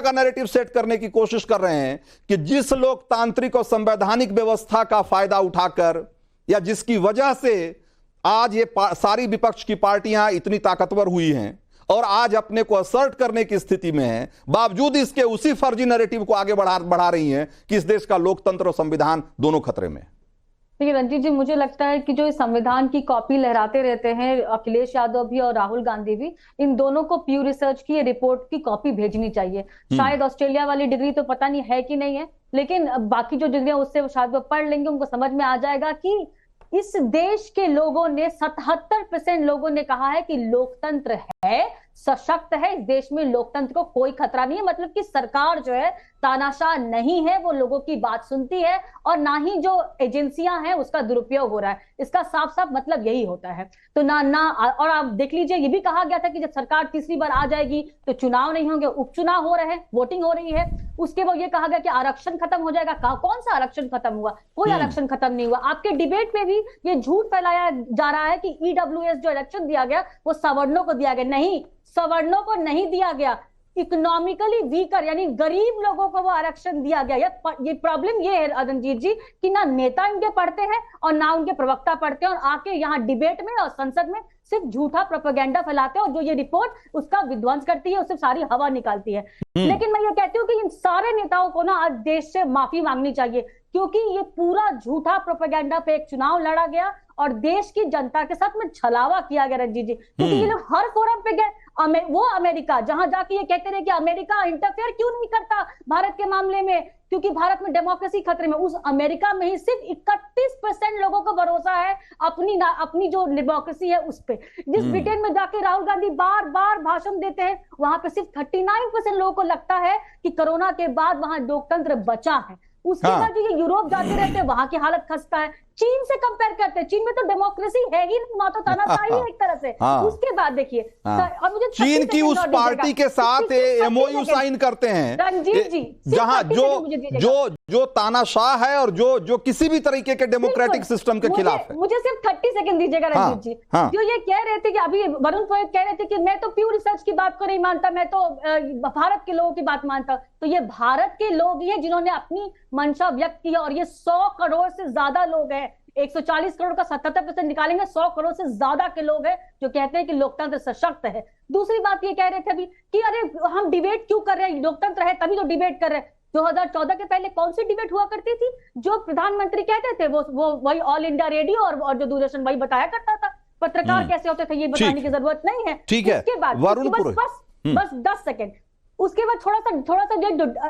का narrative set करने की कोशिश कर रहे हैं कि जिस लोकतांत्रिक और संवैधानिक व्यवस्था का फायदा उठाकर या जिसकी वजह से आज ये सारी विपक्ष की पार्टियां इतनी ताकतवर हुई हैं और आज अपने को असर्ट करने की स्थिति में है, बावजूद इसके उसी फर्जी नैरेटिव को आगे बढ़ा रही हैं कि इस देश का लोकतंत्र और संविधान दोनों खतरे में। देखिए रंजीत जी, मुझे लगता है कि जो इस संविधान की कॉपी लहराते रहते हैं अखिलेश यादव भी और राहुल गांधी भी, इन दोनों को प्यू रिसर्च की रिपोर्ट की कॉपी भेजनी चाहिए। शायद ऑस्ट्रेलिया वाली डिग्री तो पता नहीं है कि नहीं है, लेकिन बाकी जो डिग्री उससे शायद वो पढ़ लेंगे, उनको समझ में आ जाएगा कि इस देश के लोगों ने 77% लोगों ने कहा है कि लोकतंत्र है, सशक्त है, इस देश में लोकतंत्र को कोई खतरा नहीं है। मतलब कि सरकार जो है तानाशाह नहीं है, वो लोगों की बात सुनती है और ना ही जो एजेंसियां हैं उसका दुरुपयोग हो रहा है। इसका साफ साफ मतलब यही होता है। तो ना और आप देख लीजिए, ये भी कहा गया था कि जब सरकार तीसरी बार आ जाएगी तो चुनाव नहीं होंगे, उपचुनाव हो रहे हैं, वोटिंग हो रही है। उसके बाद ये कहा गया कि आरक्षण खत्म हो जाएगा। कौन सा आरक्षण खत्म हुआ? कोई आरक्षण खत्म नहीं हुआ। आपके डिबेट में भी ये झूठ फैलाया जा रहा है कि ईडब्ल्यूएस जो आरक्षण दिया गया वो सवर्णों को दिया गया। नहीं, सवर्णों को नहीं दिया गया, इकोनॉमिकली वीकर यानी गरीब लोगों को वो आरक्षण दिया गया। ये प्रॉब्लम ये है रंजीत जी कि ना नेता इनके पढ़ते हैं और ना उनके प्रवक्ता पढ़ते हैं, और आके यहाँ डिबेट में और संसद में सिर्फ झूठा प्रोपेगेंडा फैलाते हैं और जो ये रिपोर्ट उसका विध्वंस करती है, उससे सारी हवा निकालती है। लेकिन मैं ये कहती हूँ कि इन सारे नेताओं को ना आज देश से माफी मांगनी चाहिए, क्योंकि ये पूरा झूठा प्रोपेगेंडा पे एक चुनाव लड़ा गया और देश की जनता के साथ में छलावा किया गया रंजीत जी। क्योंकि ये लोग हर फोरम पे गए, वो अमेरिका जहां जाके ये कहते रहे कि अमेरिका इंटरफेयर क्यों नहीं करता भारत के मामले में, क्योंकि भारत में डेमोक्रेसी खतरे में। उस अमेरिका में ही सिर्फ 31% लोगों को भरोसा है अपनी जो डेमोक्रेसी है उस पे। जिस ब्रिटेन में जाके राहुल गांधी बार बार भाषण देते हैं, वहां पे सिर्फ 39% लोगों को लगता है कि कोरोना के बाद वहां लोकतंत्र बचा है। उसके बाद जो ये यूरोप जाते रहते हैं, वहां की हालत खस्ता है। चीन से कंपेयर करते हैं, चीन में तो डेमोक्रेसी है ही नहीं, वहां तो तानाशाही है एक तरह से। उसके बाद देखिए, और मुझे चीन की उस पार्टी के साथ एमओयू साइन करते हैं रंजीत जी, जहां जो तानाशाह है और जो किसी भी तरीके के डेमोक्रेटिक सिस्टम के खिलाफ है। मुझे सिर्फ 30 सेकंड दीजिएगा रंजीत जी। जो ये कह रहे थे कि अभी वरुण पुरोहित कह रहे थे कि मैं तो प्यू रिसर्च की बात को नहीं मानता, मैं तो भारत के लोगों की बात मानता। तो ये भारत के लोग ही हैं जिन्होंने अपनी मंशा व्यक्त की है, और ये 100 करोड़ से ज्यादा लोग हैं। 140 करोड़ का 77% निकालेंगे, 100 करोड़ से ज्यादा के लोग हैं जो कहते हैं कि लोकतंत्र सशक्त है। दूसरी बात ये कह रहे थे अभी कि अरे हम डिबेट क्यों कर रहे हैं, लोकतंत्र है तभी तो डिबेट कर रहे हैं। 2014 के पहले कौन सी डिबेट हुआ करती थी? जो प्रधानमंत्री कहते थे वो वही ऑल इंडिया रेडियो और जो दूरदर्शन वही बताया करता था। पत्रकार कैसे होते थे ये बताने की जरूरत नहीं है। ठीक है, उसके बाद बस 10 सेकेंड, उसके बाद थोड़ा सा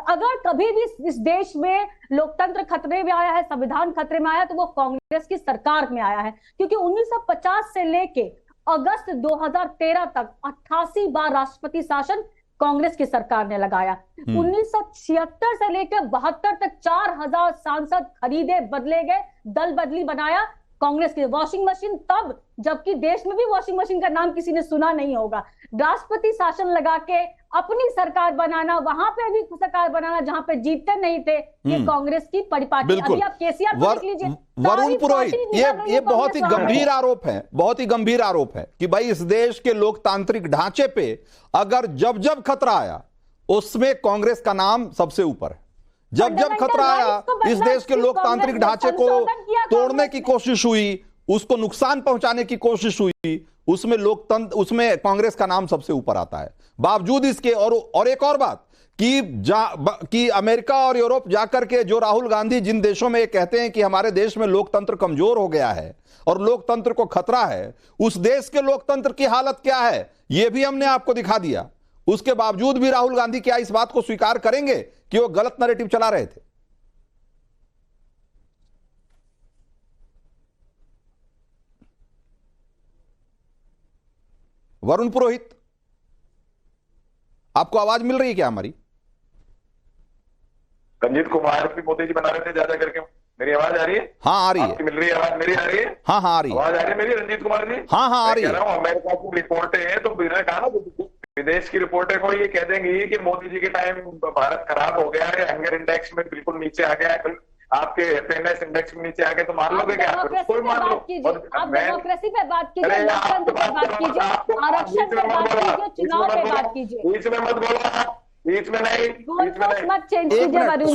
अगर कभी भी इस देश में लोकतंत्र खतरे में आया है, संविधान खतरे में आया, तो वो कांग्रेस की सरकार में आया है। क्योंकि 1950 से लेके अगस्त 2013 तक 88 बार राष्ट्रपति शासन कांग्रेस की सरकार ने लगाया। 1976 से लेकर 72 तक 4000 सांसद खरीदे, बदले गए, दल बदली बनाया कांग्रेस की। वॉशिंग मशीन तब, जबकि देश में भी वॉशिंग मशीन का नाम किसी ने सुना नहीं होगा। राष्ट्रपति शासन लगा के अपनी सरकार बनाना, वहां पे भी सरकार बनाना जहां पे जीतते नहीं थे, ये कांग्रेस की परिपाटी। अभी आप केसीआर को देख लीजिए। वरुण पुरोहित, ये बहुत ही गंभीर आरोप है, बहुत ही गंभीर आरोप है कि भाई इस देश के लोकतांत्रिक ढांचे पे अगर जब खतरा आया उसमें कांग्रेस का नाम सबसे ऊपर है। जब खतरा आया, इस देश के लोकतांत्रिक ढांचे को तोड़ने की कोशिश हुई, उसको नुकसान पहुंचाने की कोशिश हुई, उसमें कांग्रेस का नाम सबसे ऊपर आता है। बावजूद इसके और एक और बात कि अमेरिका और यूरोप जाकर के जो राहुल गांधी जिन देशों में ये कहते हैं कि हमारे देश में लोकतंत्र कमजोर हो गया है और लोकतंत्र को खतरा है, उस देश के लोकतंत्र की हालत क्या है यह भी हमने आपको दिखा दिया। उसके बावजूद भी राहुल गांधी क्या इस बात को स्वीकार करेंगे कि वो गलत नैरेटिव चला रहे थे? वरुण पुरोहित, आपको आवाज मिल रही है क्या हमारी? रंजीत कुमार भी मोदी जी बना रहे थे ज्यादा करके। मेरी आवाज आ रही है? हाँ आ रही है। आपकी मिल रही है आवाज? मेरी आ रही है? हाँ आ रही है। आवाज आ रही है मेरी रंजीत कुमार जी? हाँ आ रही है। अमेरिका की रिपोर्टें हैं तो मैंने कहा ना, विदेश की रिपोर्टें को ये कह देंगी कि मोदी जी के टाइम भारत खराब हो गया है, हंगर इंडेक्स में बिल्कुल नीचे आ गया है, आपके हैप्पीनेस इंडेक्स में नीचे आ गए, तो मान लोगे क्या? कोई मान लो। आप डेमोक्रेसी पे बात कीजिए, लोकतंत्र पे बात कीजिए, आरक्षण पे बात कीजिए, चुनाव पे बात कीजिए। बीच में मत बोलो, बीच में नहीं, बीच में नहीं। मत चेंज एक कीजिए मिनट, वरुण जी।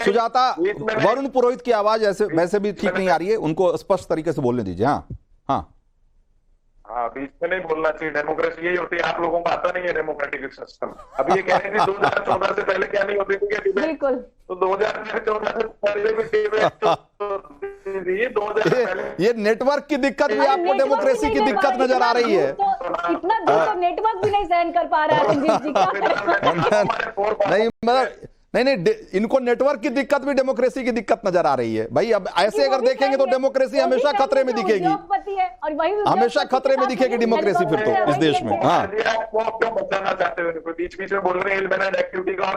सुजाता बीच में नहीं। वरुण पुरोहित की आवाज ऐसे वैसे भी ठीक नहीं आ रही है, उनको स्पष्ट तरीके से बोलने दीजिए। हाँ हाँ हाँ, बीच में नहीं बोलना चाहिए। डेमोक्रेसी यही होती है, आप लोगों को आता नहीं है डेमोक्रेटिक सिस्टम। अभी ये कह रही थी 2014 से पहले क्या नहीं होती थी क्या डिबेट? बिल्कुल। तो 2014 से पहले भी डिबेट थी। 2000 से पहले ये नेटवर्क की दिक्कत भी आपको डेमोक्रेसी की दिक्कत नजर आ रही है। इतना दूर तो नेटवर्क भी नहीं सहन कर पा रहा है रंजीत जी, क्या करें? नहीं मतलब नहीं, इनको नेटवर्क की दिक्कत भी डेमोक्रेसी की दिक्कत नजर आ रही है। भाई अब ऐसे अगर देखेंगे तो डेमोक्रेसी हमेशा खतरे में दिखेगी, हमेशा खतरे में दिखेगी डेमोक्रेसी फिर तो इस देश में। हाँ, आप क्यों बचाना चाहते हो? बीच बीच में बोल रहे हैं एक्टिविटी का,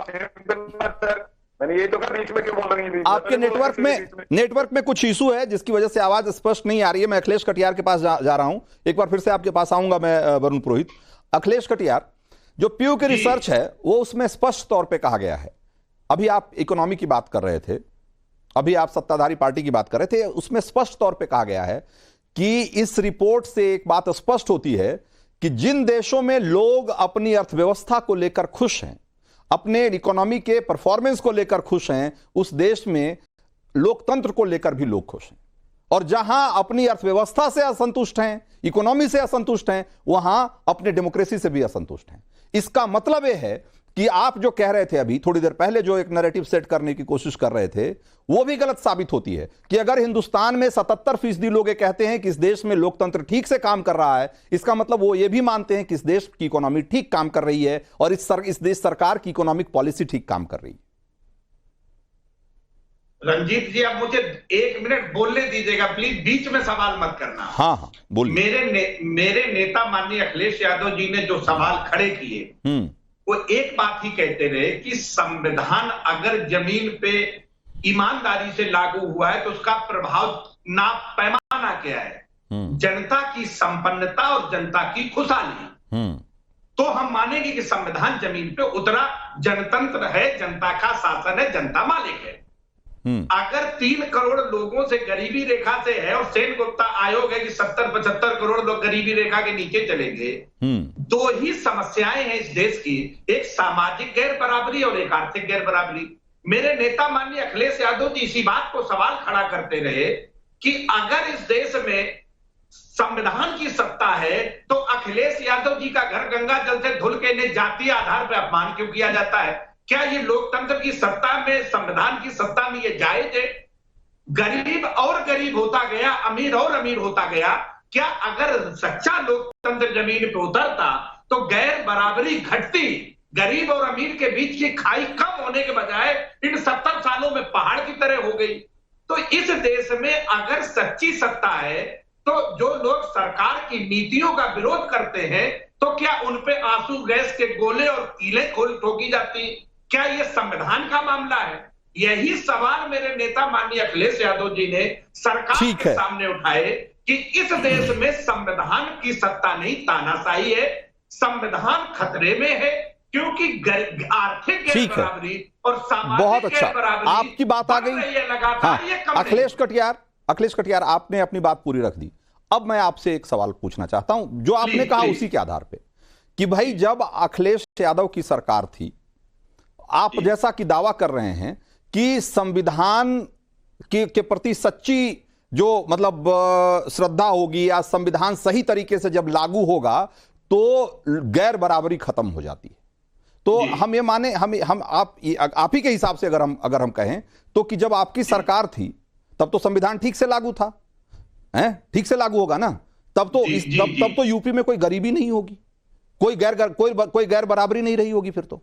मैंने ये तो कहा बीच में क्यों बोल रही है? आपके नेटवर्क में कुछ इशू है जिसकी वजह से आवाज स्पष्ट नहीं आ रही है। मैं अखिलेश कटियार के पास जा रहा हूं, एक बार फिर से आपके पास आऊंगा मैं वरुण पुरोहित। अखिलेश कटियार, जो पीयू की रिसर्च है वो उसमें स्पष्ट तौर पे कहा गया है, अभी आप इकोनॉमी की बात कर रहे थे, अभी आप सत्ताधारी पार्टी की बात कर रहे थे, उसमें स्पष्ट तौर पे कहा गया है कि इस रिपोर्ट से एक बात स्पष्ट होती है कि जिन देशों में लोग अपनी अर्थव्यवस्था को लेकर खुश हैं, अपने इकोनॉमी के परफॉर्मेंस को लेकर खुश हैं, उस देश में लोकतंत्र को लेकर भी लोग खुश हैं। और जहां अपनी अर्थव्यवस्था से असंतुष्ट हैं, इकोनॉमी से असंतुष्ट हैं, वहां अपने डेमोक्रेसी से भी असंतुष्ट हैं। इसका मतलब यह है कि आप जो कह रहे थे अभी थोड़ी देर पहले, जो एक नैरेटिव सेट करने की कोशिश कर रहे थे, वो भी गलत साबित होती है कि अगर हिंदुस्तान में 77% लोग ये कहते हैं कि इस देश में लोकतंत्र ठीक से काम कर रहा है, इसका मतलब वो ये भी मानते हैं कि इस देश की इकोनॉमी ठीक काम कर रही है और इस देश सरकार की इकोनॉमिक पॉलिसी ठीक काम कर रही है। रंजीत जी, अब मुझे 1 मिनट बोलने दीजिएगा प्लीज, बीच में सवाल मत करना। हाँ, बोलिए। मेरे नेता माननीय अखिलेश यादव जी ने जो सवाल खड़े किए वो एक बात ही कहते रहे कि संविधान अगर जमीन पे ईमानदारी से लागू हुआ है तो उसका प्रभाव ना पैमाना क्या है? जनता की संपन्नता और जनता की खुशहाली। तो हम मानेंगे कि संविधान जमीन पे उतरा, जनतंत्र है, जनता का शासन है, जनता मालिक है। अगर 3 करोड़ लोगों से गरीबी रेखा से है और सेन गुप्ता आयोग है कि 70-75 करोड़ लोग गरीबी रेखा के नीचे चलेंगे, 2 ही समस्याएं हैं इस देश की, एक सामाजिक गैर बराबरी और एक आर्थिक गैर बराबरी। मेरे नेता माननीय अखिलेश यादव जी इसी बात को सवाल खड़ा करते रहे कि अगर इस देश में संविधान की सत्ता है तो अखिलेश यादव जी का घर गंगा जल से धुल के इन्हें जातीय आधार पर अपमान क्यों किया जाता है? क्या ये लोकतंत्र की सत्ता में, संविधान की सत्ता में ये जायज है? गरीब और गरीब होता गया, अमीर और अमीर होता गया। क्या अगर सच्चा लोकतंत्र जमीन पे उतरता तो गैर बराबरी घटती? गरीब और अमीर के बीच की खाई कम होने के बजाय इन 70 सालों में पहाड़ की तरह हो गई। तो इस देश में अगर सच्ची सत्ता है तो जो लोग सरकार की नीतियों का विरोध करते हैं तो क्या उनपे आंसू गैस के गोले और कीलें ठोकी जाती? क्या यह संविधान का मामला है? यही सवाल मेरे नेता माननीय अखिलेश यादव जी ने सरकार के सामने उठाए कि इस देश में संविधान की सत्ता नहीं, तानाशाही है। संविधान खतरे में है क्योंकि आर्थिक गैर बराबरी और सामाजिक गैर बराबरी, आपकी बात आ गई। लगातार अखिलेश कटियार, आपने अपनी बात पूरी रख दी। अब मैं आपसे एक सवाल पूछना चाहता हूं जो आपने कहा उसी के आधार पे कि भाई जब अखिलेश यादव की सरकार थी, आप जैसा कि दावा कर रहे हैं कि संविधान के प्रति सच्ची जो मतलब श्रद्धा होगी या संविधान सही तरीके से जब लागू होगा तो गैर बराबरी खत्म हो जाती है। तो हम ये माने, हम आप ही के हिसाब से अगर हम कहें तो कि जब आपकी सरकार थी तब तो संविधान ठीक से लागू था, हैं? ठीक से लागू होगा ना, तब तो यूपी में कोई गरीबी नहीं होगी, कोई गैर बराबरी नहीं रही होगी, फिर तो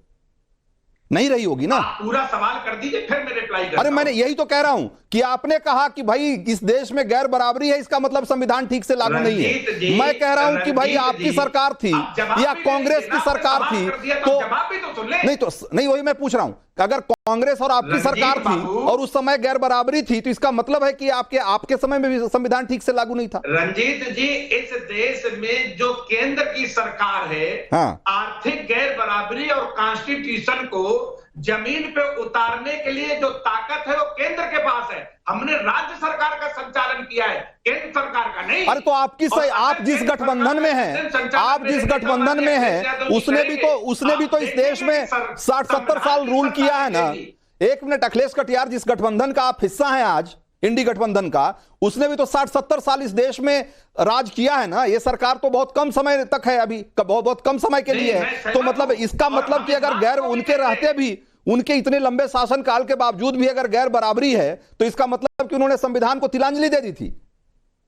नहीं रही होगी ना। पूरा सवाल कर दीजिए फिर मैं रिप्लाई करता हूं। अरे मैंने यही तो कह रहा हूं कि आपने कहा कि भाई इस देश में गैर बराबरी है, इसका मतलब संविधान ठीक से लागू नहीं है। मैं कह रहा हूं कि भाई आपकी सरकार थी या कांग्रेस की सरकार थी तो नहीं, वही मैं पूछ रहा हूं, अगर कांग्रेस और आपकी सरकार थी और उस समय गैर बराबरी थी तो इसका मतलब है कि आपके समय में भी संविधान ठीक से लागू नहीं था। रंजीत जी, इस देश में जो केंद्र की सरकार है, आर्थिक गैर बराबरी और कॉन्स्टिट्यूशन को जमीन पे उतारने के लिए जो ताकत है वो केंद्र के पास है। हमने राज्य सरकार का संचालन किया है, केंद्र सरकार का नहीं। अरे तो आपकी सही, आप जिस गठबंधन में हैं, आप जिस गठबंधन में हैं, उसने भी तो इस देश में 60-70 साल रूल किया है ना। एक मिनट, अखिलेश कटियार, जिस गठबंधन का आप हिस्सा हैं आज, इंडी गठबंधन का, उसने भी तो 60-70 साल इस देश में राज किया है ना। ये सरकार तो बहुत कम समय तक है, अभी बहुत कम समय के लिए है। तो मतलब इसका मतलब कि अगर गैर, उनके रहते भी, उनके इतने लंबे शासनकाल के बावजूद भी अगर गैर बराबरी है, तो इसका मतलब कि उन्होंने संविधान को तिलांजलि दे दी थी।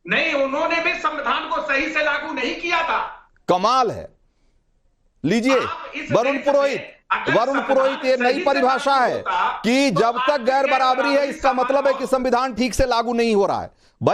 नहीं, उन्होंने भी संविधान को सही से लागू नहीं किया था। कमाल है। लीजिए, वरुण पुरोहित, ये नई परिभाषा है कि जब तक गैर बराबरी है, इसका मतलब है कि संविधान ठीक से लागू नहीं हो रहा है। भाई